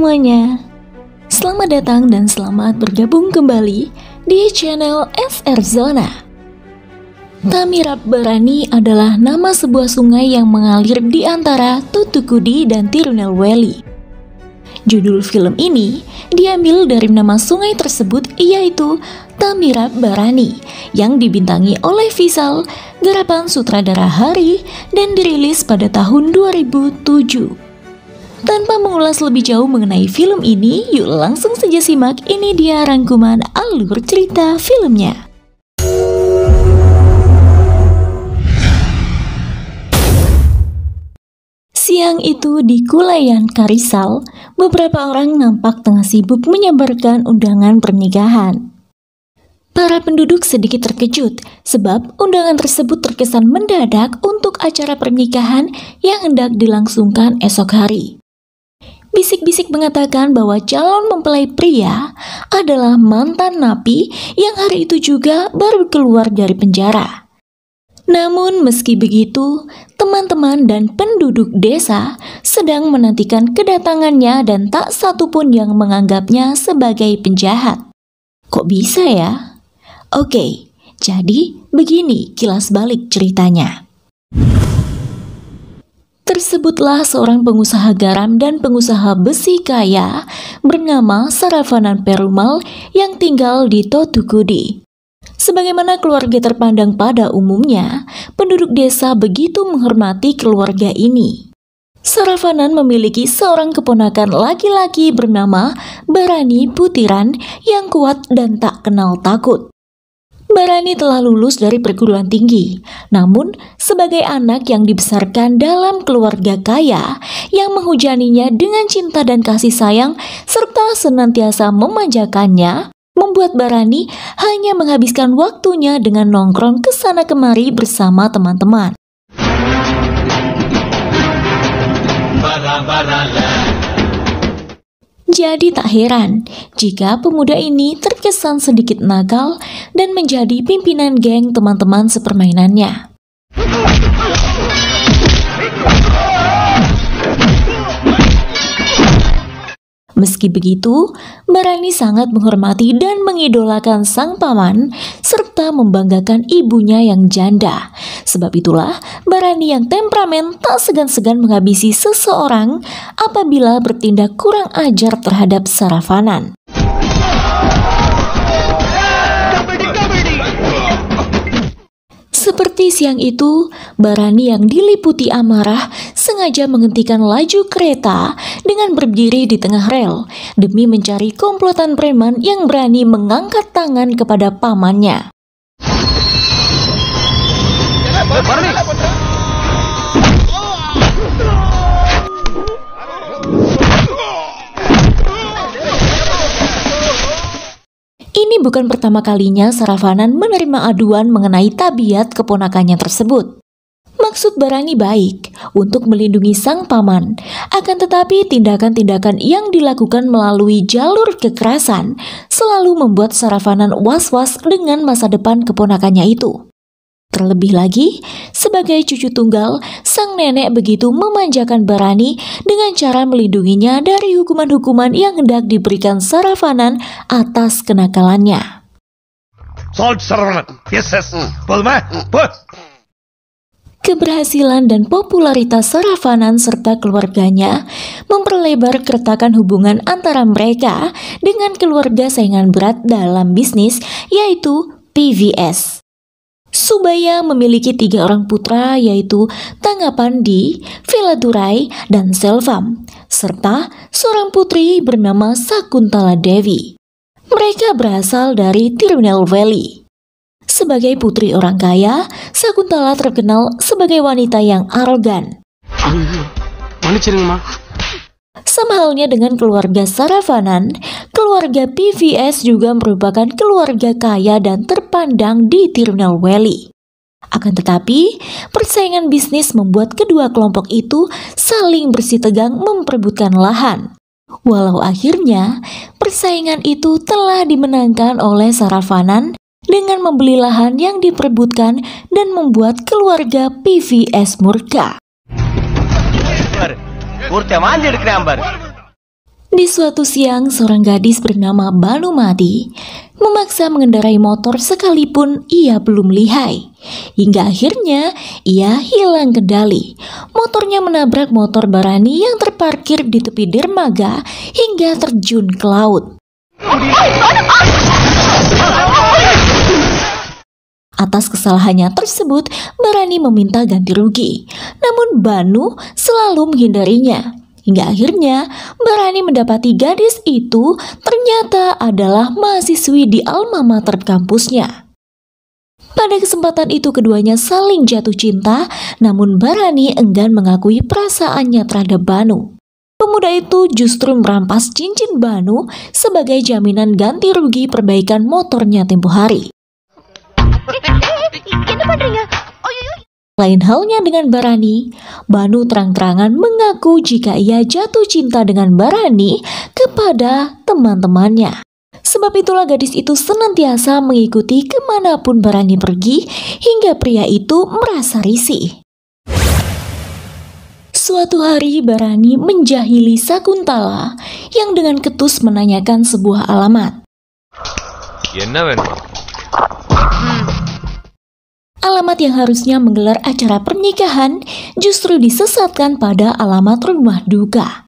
semuanya, selamat datang dan selamat bergabung kembali di channel SR Zona. Tamirab Barani adalah nama sebuah sungai yang mengalir di antara Thoothukudi dan Tirunelveli. Judul film ini diambil dari nama sungai tersebut, yaitu Tamirab Barani, yang dibintangi oleh Vishal, garapan sutradara Hari, dan dirilis pada tahun 2007. Tanpa mengulas lebih jauh mengenai film ini, yuk langsung saja simak. Ini dia rangkuman alur cerita filmnya. Siang itu di Kulayan Karisal, beberapa orang nampak tengah sibuk menyebarkan undangan pernikahan. Para penduduk sedikit terkejut sebab undangan tersebut terkesan mendadak untuk acara pernikahan yang hendak dilangsungkan esok hari. Bisik-bisik mengatakan bahwa calon mempelai pria adalah mantan napi yang hari itu juga baru keluar dari penjara. Namun meski begitu, teman-teman dan penduduk desa sedang menantikan kedatangannya dan tak satu pun yang menganggapnya sebagai penjahat. Kok bisa ya? Oke, jadi begini kilas balik ceritanya. Tersebutlah seorang pengusaha garam dan pengusaha besi kaya bernama Saravanan Perumal yang tinggal di Thoothukudi. Sebagaimana keluarga terpandang pada umumnya, penduduk desa begitu menghormati keluarga ini. Saravanan memiliki seorang keponakan laki-laki bernama Barani Putiran yang kuat dan tak kenal takut. Barani telah lulus dari perguruan tinggi, namun sebagai anak yang dibesarkan dalam keluarga kaya yang menghujaninya dengan cinta dan kasih sayang serta senantiasa memanjakannya, membuat Barani hanya menghabiskan waktunya dengan nongkrong kesana kemari bersama teman-teman. Jadi tak heran jika pemuda ini terkesan sedikit nakal dan menjadi pimpinan geng teman-teman sepermainannya. Meski begitu, Barani sangat menghormati dan mengidolakan sang paman serta membanggakan ibunya yang janda. Sebab itulah Barani yang temperamen tak segan-segan menghabisi seseorang apabila bertindak kurang ajar terhadap Saravanan. Seperti siang itu, Barani yang diliputi amarah sengaja menghentikan laju kereta dengan berdiri di tengah rel demi mencari komplotan preman yang berani mengangkat tangan kepada pamannya. Ini bukan pertama kalinya Saravanan menerima aduan mengenai tabiat keponakannya tersebut. Maksud Barani baik untuk melindungi sang paman, akan tetapi tindakan-tindakan yang dilakukan melalui jalur kekerasan selalu membuat Saravanan was-was dengan masa depan keponakannya itu. Terlebih lagi, sebagai cucu tunggal, sang nenek begitu memanjakan Barani dengan cara melindunginya dari hukuman-hukuman yang hendak diberikan Saravanan atas kenakalannya. Keberhasilan dan popularitas Saravanan serta keluarganya memperlebar keretakan hubungan antara mereka dengan keluarga saingan berat dalam bisnis, yaitu PVS. Subaya memiliki 3 orang putra, yaitu Tangapandi, Veladurai, dan Selvam, serta seorang putri bernama Sakuntala Devi. Mereka berasal dari Tirunelveli. Sebagai putri orang kaya, Sakuntala terkenal sebagai wanita yang arogan. Sama halnya dengan keluarga Saravanan, keluarga PVS juga merupakan keluarga kaya dan terpandang di Tirunelveli. Akan tetapi, persaingan bisnis membuat kedua kelompok itu saling bersitegang memperebutkan lahan. Walau akhirnya, persaingan itu telah dimenangkan oleh Saravanan dengan membeli lahan yang diperebutkan dan membuat keluarga PVS murka. Di suatu siang, seorang gadis bernama Banumati memaksa mengendarai motor sekalipun ia belum lihai. Hingga akhirnya ia hilang kendali. Motornya menabrak motor Barani yang terparkir di tepi dermaga hingga terjun ke laut. Atas kesalahannya tersebut, Barani meminta ganti rugi. Namun Banu selalu menghindarinya. Hingga akhirnya Barani mendapati gadis itu ternyata adalah mahasiswi di alma mater kampusnya. Pada kesempatan itu keduanya saling jatuh cinta, namun Barani enggan mengakui perasaannya terhadap Banu. Pemuda itu justru merampas cincin Banu sebagai jaminan ganti rugi perbaikan motornya tempo hari. Lain halnya dengan Barani, Banu terang-terangan mengaku jika ia jatuh cinta dengan Barani kepada teman-temannya. Sebab itulah gadis itu senantiasa mengikuti kemanapun Barani pergi hingga pria itu merasa risih. Suatu hari Barani menjahili Sakuntala yang dengan ketus menanyakan sebuah alamat. Alamat yang harusnya menggelar acara pernikahan justru disesatkan pada alamat rumah duka.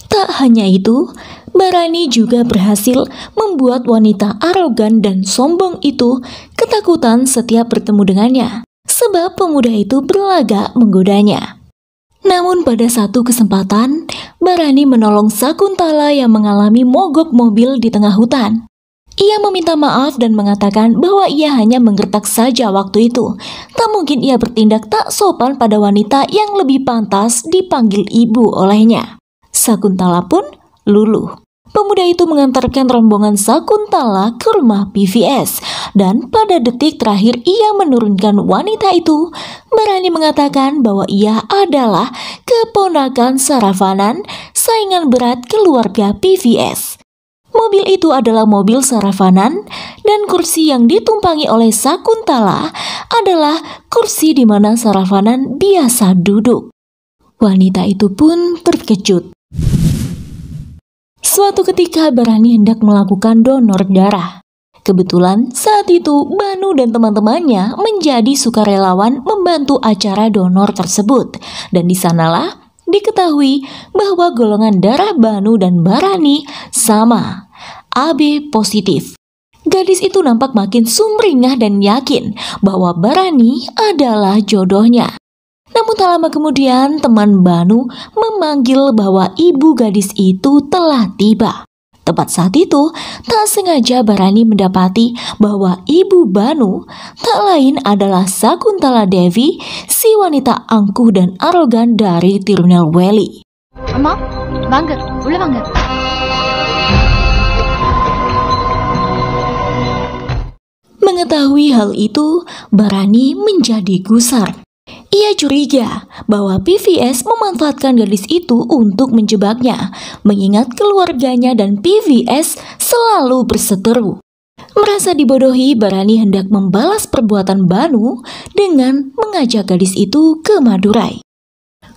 Tak hanya itu, Barani juga berhasil membuat wanita arogan dan sombong itu ketakutan setiap bertemu dengannya, sebab pemuda itu berlagak menggodanya. Namun pada satu kesempatan, Barani menolong Sakuntala yang mengalami mogok mobil di tengah hutan. Ia meminta maaf dan mengatakan bahwa ia hanya menggertak saja waktu itu. Tak mungkin ia bertindak tak sopan pada wanita yang lebih pantas dipanggil ibu olehnya. Sakuntala pun luluh. Pemuda itu mengantarkan rombongan Sakuntala ke rumah PVS, dan pada detik terakhir ia menurunkan wanita itu. Barani mengatakan bahwa ia adalah keponakan Saravanan, saingan berat keluarga PVS. Mobil itu adalah mobil Saravanan, dan kursi yang ditumpangi oleh Sakuntala adalah kursi di mana Saravanan biasa duduk. Wanita itu pun terkejut. Suatu ketika Barani hendak melakukan donor darah. Kebetulan saat itu Banu dan teman-temannya menjadi sukarelawan membantu acara donor tersebut. Dan di sanalah diketahui bahwa golongan darah Banu dan Barani sama, AB positif. Gadis itu nampak makin sumringah dan yakin bahwa Barani adalah jodohnya. Namun tak lama kemudian teman Banu memanggil bahwa ibu gadis itu telah tiba. Tepat saat itu, tak sengaja Barani mendapati bahwa ibu Banu tak lain adalah Sakuntala Devi, si wanita angkuh dan arogan dari Tirunelweli. Amma, bangga, ulah bangga. Mengetahui hal itu, Barani menjadi gusar. Ia curiga bahwa PVS memanfaatkan gadis itu untuk menjebaknya, mengingat keluarganya dan PVS selalu berseteru. Merasa dibodohi, Barani hendak membalas perbuatan Banu dengan mengajak gadis itu ke Madurai.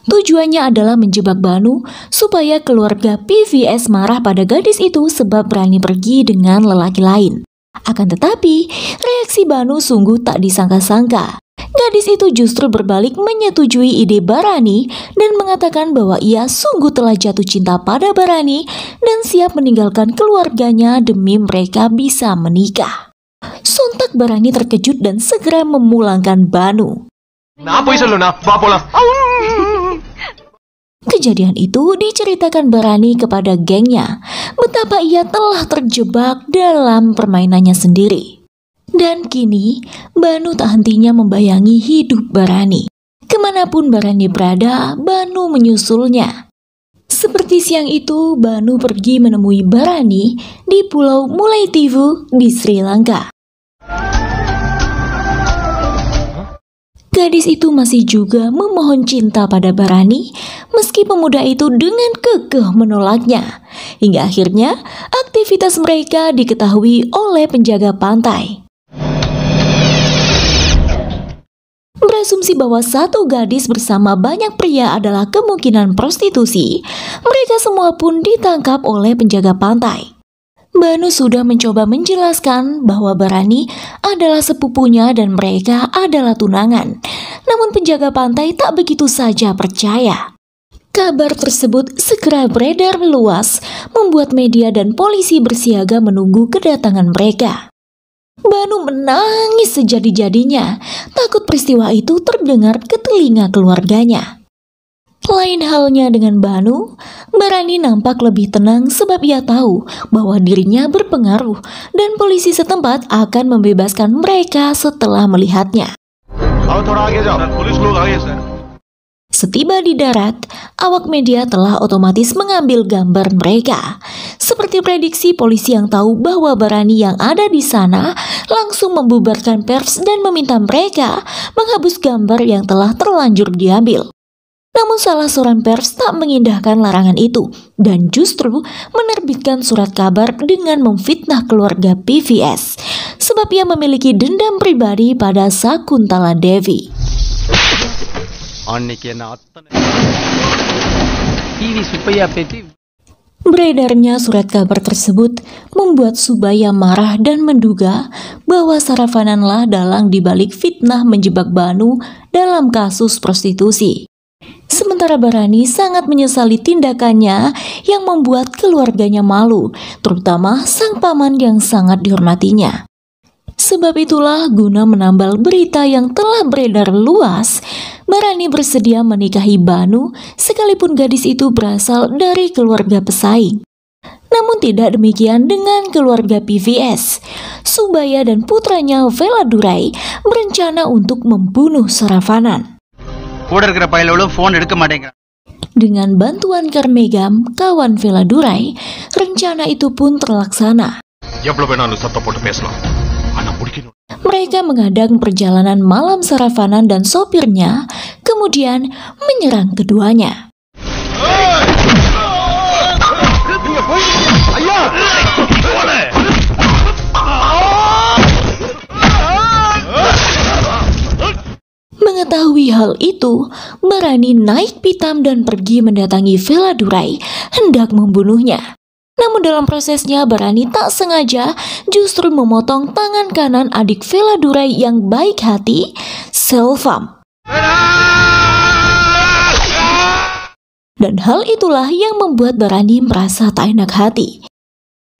Tujuannya adalah menjebak Banu supaya keluarga PVS marah pada gadis itu sebab berani pergi dengan lelaki lain. Akan tetapi, reaksi Banu sungguh tak disangka-sangka. Gadis itu justru berbalik menyetujui ide Barani dan mengatakan bahwa ia sungguh telah jatuh cinta pada Barani dan siap meninggalkan keluarganya demi mereka bisa menikah. Sontak Barani terkejut dan segera memulangkan Banu. Kejadian itu diceritakan Barani kepada gengnya, betapa ia telah terjebak dalam permainannya sendiri. Dan kini, Banu tak hentinya membayangi hidup Barani. Kemanapun Barani berada, Banu menyusulnya. Seperti siang itu, Banu pergi menemui Barani di Pulau Mullaitivu di Sri Lanka. Gadis itu masih juga memohon cinta pada Barani, meski pemuda itu dengan kekeh menolaknya. Hingga akhirnya, aktivitas mereka diketahui oleh penjaga pantai. Berasumsi bahwa satu gadis bersama banyak pria adalah kemungkinan prostitusi, mereka semua pun ditangkap oleh penjaga pantai. Banu sudah mencoba menjelaskan bahwa Barani adalah sepupunya dan mereka adalah tunangan. Namun penjaga pantai tak begitu saja percaya. Kabar tersebut segera beredar luas, membuat media dan polisi bersiaga menunggu kedatangan mereka. Banu menangis sejadi-jadinya, takut peristiwa itu terdengar ke telinga keluarganya. Lain halnya dengan Banu, Barani nampak lebih tenang sebab ia tahu bahwa dirinya berpengaruh dan polisi setempat akan membebaskan mereka setelah melihatnya. Setiba di darat, awak media telah otomatis mengambil gambar mereka. Seperti prediksi polisi yang tahu bahwa Barani yang ada di sana langsung membubarkan pers dan meminta mereka menghapus gambar yang telah terlanjur diambil. Namun salah seorang pers tak mengindahkan larangan itu dan justru menerbitkan surat kabar dengan memfitnah keluarga PVS sebab ia memiliki dendam pribadi pada Sakuntala Devi. Beredarnya surat kabar tersebut membuat Subaya marah dan menduga bahwa Saravanan-lah dalang dibalik fitnah menjebak Banu dalam kasus prostitusi. Sementara Barani sangat menyesali tindakannya yang membuat keluarganya malu, terutama sang paman yang sangat dihormatinya. Sebab itulah guna menambal berita yang telah beredar luas, Barani bersedia menikahi Banu sekalipun gadis itu berasal dari keluarga pesaing. Namun tidak demikian dengan keluarga PVS. Subaya dan putranya Veladurai berencana untuk membunuh Saravanan. Dengan bantuan Karmegam, kawan Veladurai, rencana itu pun terlaksana. Mereka mengadang perjalanan malam Saravanan dan sopirnya, kemudian menyerang keduanya. Mengetahui hal itu, Barani naik pitam dan pergi mendatangi Veladurai, hendak membunuhnya. Namun dalam prosesnya Barani tak sengaja justru memotong tangan kanan adik Veladurai yang baik hati, Selvam. Dan hal itulah yang membuat Barani merasa tak enak hati.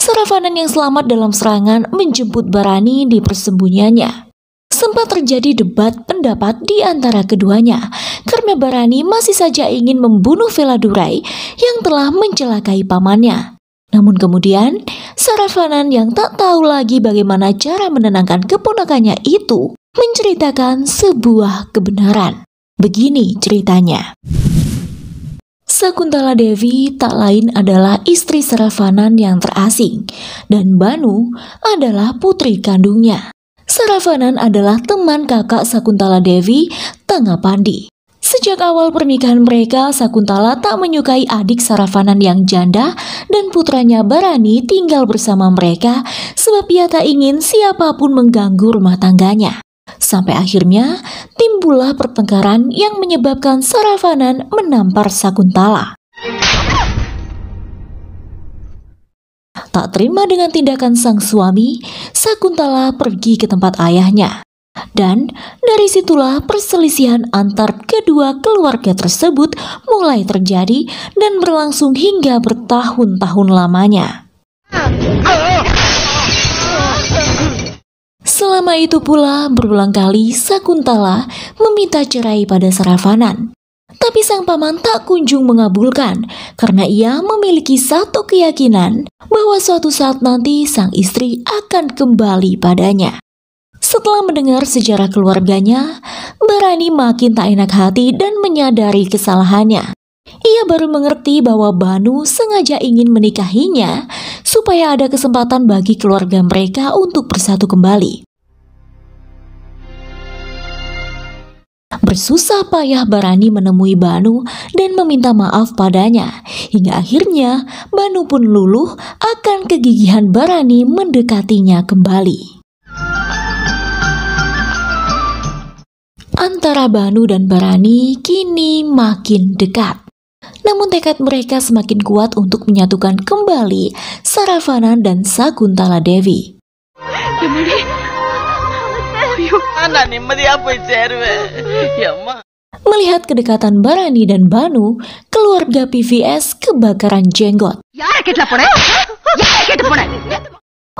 Saravanan yang selamat dalam serangan menjemput Barani di persembunyiannya. Sempat terjadi debat pendapat di antara keduanya karena Barani masih saja ingin membunuh Veladurai yang telah mencelakai pamannya. Namun kemudian, Saravanan yang tak tahu lagi bagaimana cara menenangkan keponakannya itu menceritakan sebuah kebenaran. Begini ceritanya. Sakuntala Devi tak lain adalah istri Saravanan yang terasing, dan Banu adalah putri kandungnya. Saravanan adalah teman kakak Sakuntala Devi, Tangapandi. Sejak awal pernikahan mereka, Sakuntala tak menyukai adik Saravanan yang janda dan putranya Barani tinggal bersama mereka sebab ia tak ingin siapapun mengganggu rumah tangganya. Sampai akhirnya timbullah pertengkaran yang menyebabkan Saravanan menampar Sakuntala. Tak terima dengan tindakan sang suami, Sakuntala pergi ke tempat ayahnya. Dan dari situlah perselisihan antar kedua keluarga tersebut mulai terjadi dan berlangsung hingga bertahun-tahun lamanya. Selama itu pula berulang kali Sakuntala meminta cerai pada Saravanan. Tapi sang paman tak kunjung mengabulkan karena ia memiliki satu keyakinan bahwa suatu saat nanti sang istri akan kembali padanya. Setelah mendengar sejarah keluarganya, Barani makin tak enak hati dan menyadari kesalahannya. Ia baru mengerti bahwa Banu sengaja ingin menikahinya supaya ada kesempatan bagi keluarga mereka untuk bersatu kembali. Bersusah payah Barani menemui Banu dan meminta maaf padanya, hingga akhirnya Banu pun luluh akan kegigihan Barani mendekatinya kembali. antara Banu dan Barani kini makin dekat. Namun tekad mereka semakin kuat untuk menyatukan kembali Saravanan dan Sakuntala Dewi. Melihat kedekatan Barani dan Banu, keluarga PVS kebakaran jenggot.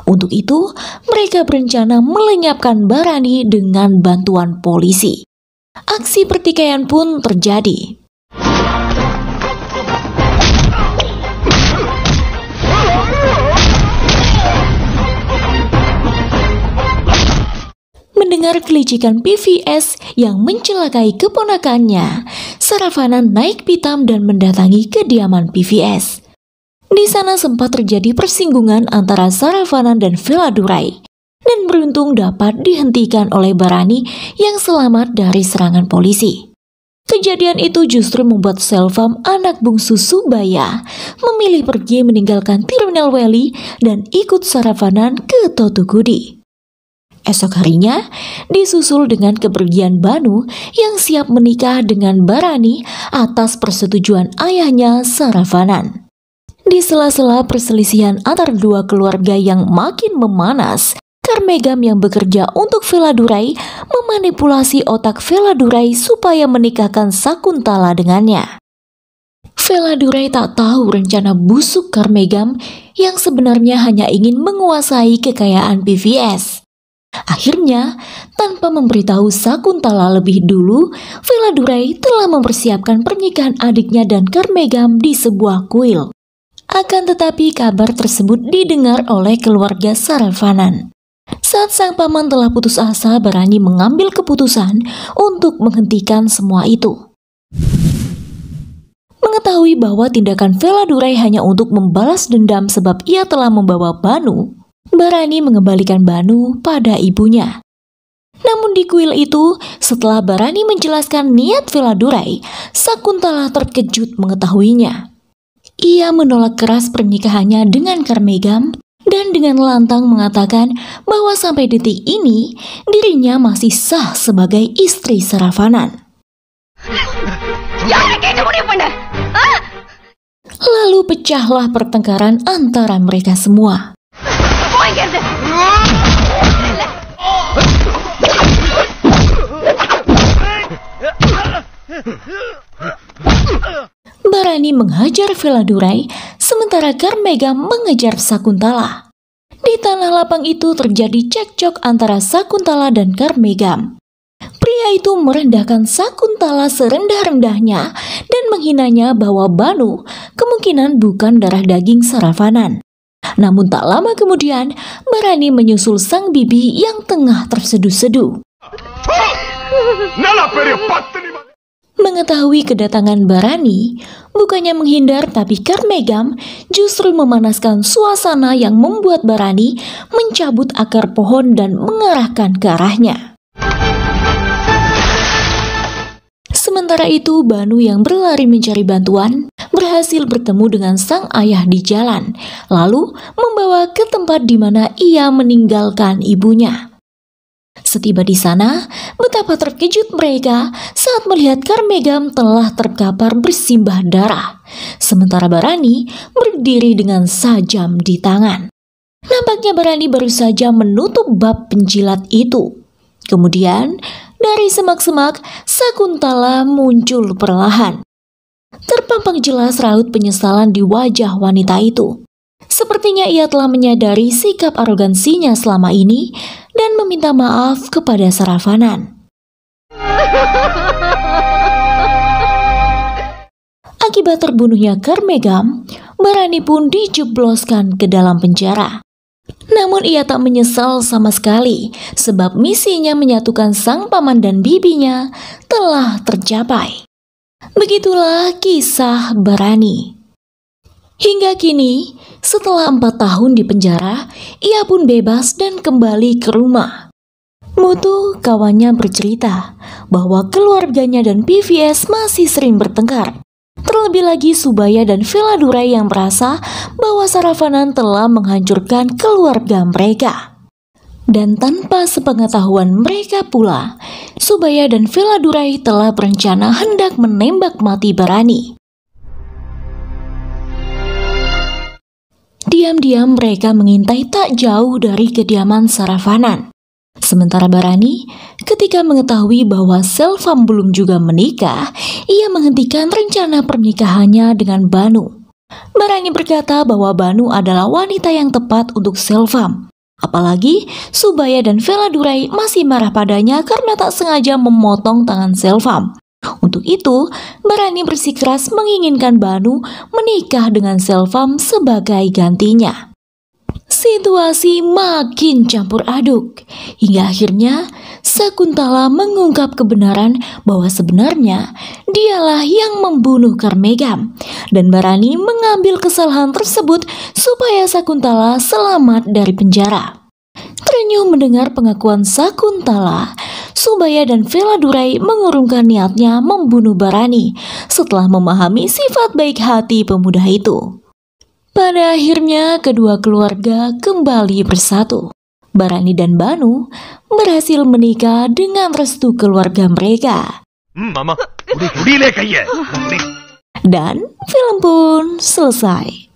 Untuk itu, mereka berencana melenyapkan Barani dengan bantuan polisi. Aksi pertikaian pun terjadi. Mendengar kelicikan PVS yang mencelakai keponakannya, Saravanan naik pitam dan mendatangi kediaman PVS. Di sana sempat terjadi persinggungan antara Saravanan dan Veladurai, dan beruntung dapat dihentikan oleh Barani yang selamat dari serangan polisi. Kejadian itu justru membuat Selvam, anak bungsu Subaya, memilih pergi meninggalkan Tirunelweli dan ikut Saravanan ke Totugudi. Esok harinya, disusul dengan kepergian Banu yang siap menikah dengan Barani atas persetujuan ayahnya Saravanan. Di sela-sela perselisihan antar dua keluarga yang makin memanas, Karmegam yang bekerja untuk Veladurai memanipulasi otak Veladurai supaya menikahkan Sakuntala dengannya. Veladurai tak tahu rencana busuk Karmegam yang sebenarnya hanya ingin menguasai kekayaan PVS. Akhirnya, tanpa memberitahu Sakuntala lebih dulu, Veladurai telah mempersiapkan pernikahan adiknya dan Karmegam di sebuah kuil. Akan tetapi kabar tersebut didengar oleh keluarga Saravanan. Saat sang paman telah putus asa, Barani mengambil keputusan untuk menghentikan semua itu. Mengetahui bahwa tindakan Veladurai hanya untuk membalas dendam sebab ia telah membawa Banu, Barani mengembalikan Banu pada ibunya. Namun di kuil itu, setelah Barani menjelaskan niat Veladurai, Sakuntala terkejut mengetahuinya. Ia menolak keras pernikahannya dengan Karmegam dan dengan lantang mengatakan bahwa sampai detik ini dirinya masih sah sebagai istri Saravanan. Lalu pecahlah pertengkaran antara mereka semua. Barani menghajar Veladurai, sementara Karmegam mengejar Sakuntala. Di tanah lapang itu terjadi cekcok antara Sakuntala dan Karmegam. Pria itu merendahkan Sakuntala serendah-rendahnya dan menghinanya bahwa Banu kemungkinan bukan darah daging Saravanan. Namun tak lama kemudian, Barani menyusul sang bibi yang tengah terseduh-seduh. Mengetahui kedatangan Barani, bukannya menghindar tapi Karmegam justru memanaskan suasana yang membuat Barani mencabut akar pohon dan mengarahkan ke arahnya. Sementara itu, Banu yang berlari mencari bantuan berhasil bertemu dengan sang ayah di jalan, lalu membawa ke tempat di mana ia meninggalkan ibunya. Setiba di sana, betapa terkejut mereka saat melihat Karmegam telah terkapar bersimbah darah, sementara Barani berdiri dengan sajam di tangan. Nampaknya Barani baru saja menutup bab penjilat itu. Kemudian, dari semak-semak, Sakuntala muncul perlahan. Terpampang jelas raut penyesalan di wajah wanita itu. Sepertinya ia telah menyadari sikap arogansinya selama ini dan meminta maaf kepada Saravanan. Akibat terbunuhnya Karmegam, Barani pun dijebloskan ke dalam penjara. Namun ia tak menyesal sama sekali sebab misinya menyatukan sang paman dan bibinya telah tercapai. Begitulah kisah Barani. Hingga kini, setelah 4 tahun di penjara, ia pun bebas dan kembali ke rumah. Mutu, kawannya, bercerita bahwa keluarganya dan PVS masih sering bertengkar. Terlebih lagi Subaya dan Veladurai yang merasa bahwa Saravanan telah menghancurkan keluarga mereka. Dan tanpa sepengetahuan mereka pula, Subaya dan Veladurai telah berencana hendak menembak mati Barani. Diam-diam mereka mengintai tak jauh dari kediaman Saravanan. Sementara Barani, ketika mengetahui bahwa Selvam belum juga menikah, ia menghentikan rencana pernikahannya dengan Banu. Barani berkata bahwa Banu adalah wanita yang tepat untuk Selvam. Apalagi Subaya dan Veladurai masih marah padanya karena tak sengaja memotong tangan Selvam. Untuk itu, Barani bersikeras menginginkan Banu menikah dengan Selvam sebagai gantinya. Situasi makin campur aduk, hingga akhirnya Sakuntala mengungkap kebenaran bahwa sebenarnya dialah yang membunuh Karmegam, dan Barani mengambil kesalahan tersebut supaya Sakuntala selamat dari penjara. Terenyuh mendengar pengakuan Sakuntala, Subaya dan Veladurai mengurungkan niatnya membunuh Barani setelah memahami sifat baik hati pemuda itu. Pada akhirnya kedua keluarga kembali bersatu. Barani dan Banu berhasil menikah dengan restu keluarga mereka. Dan film pun selesai.